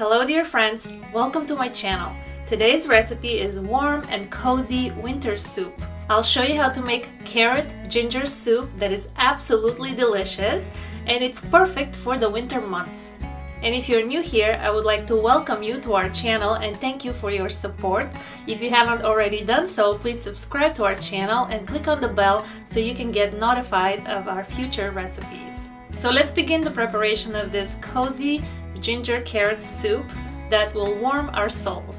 Hello dear friends, welcome to my channel. Today's recipe is warm and cozy winter soup. I'll show you how to make carrot ginger soup that is absolutely delicious and it's perfect for the winter months. And if you're new here, I would like to welcome you to our channel and thank you for your support. If you haven't already done so, please subscribe to our channel and click on the bell so you can get notified of our future recipes. So let's begin the preparation of this cozy ginger carrot soup that will warm our souls.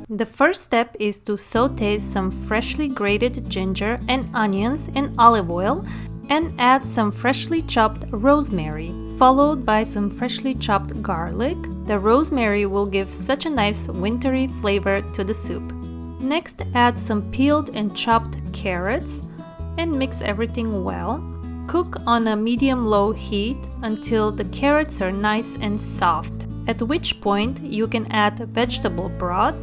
The first step is to saute some freshly grated ginger and onions in olive oil and add some freshly chopped rosemary, followed by some freshly chopped garlic. The rosemary will give such a nice wintry flavor to the soup. Next, add some peeled and chopped carrots and mix everything well. Cook on a medium-low heat until the carrots are nice and soft, at which point you can add vegetable broth.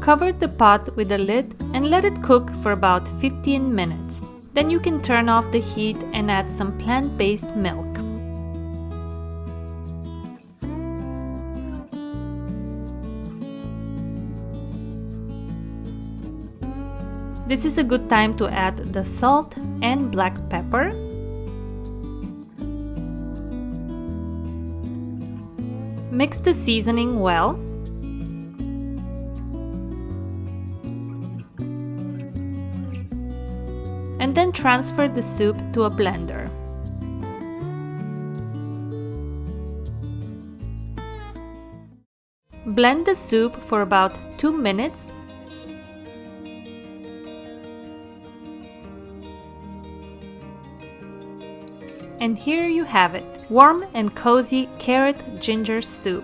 Cover the pot with a lid and let it cook for about 15 minutes. Then you can turn off the heat and add some plant-based milk. This is a good time to add the salt and black pepper. Mix the seasoning well. And then transfer the soup to a blender. Blend the soup for about 2 minutes. And here you have it, warm and cozy carrot ginger soup.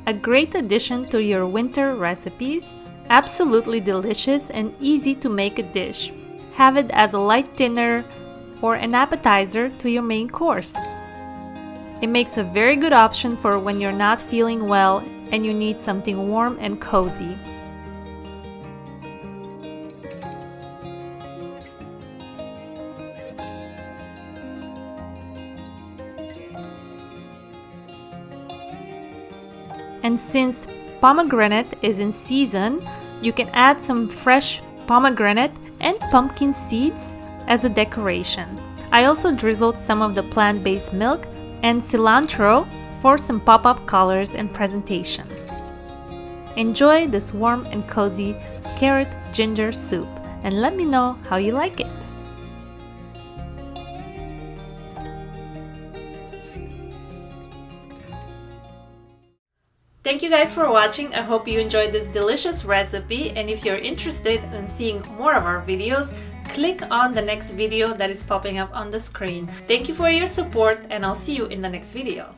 A great addition to your winter recipes, absolutely delicious and easy to make a dish. Have it as a light dinner or an appetizer to your main course. It makes a very good option for when you're not feeling well and you need something warm and cozy. And since pomegranate is in season, you can add some fresh pomegranate and pumpkin seeds as a decoration. I also drizzled some of the plant-based milk and cilantro for some pop-up colors and presentation. Enjoy this warm and cozy carrot ginger soup and let me know how you like it. Thank you guys for watching. I hope you enjoyed this delicious recipe, and if you're interested in seeing more of our videos, click on the next video that is popping up on the screen. Thank you for your support and I'll see you in the next video.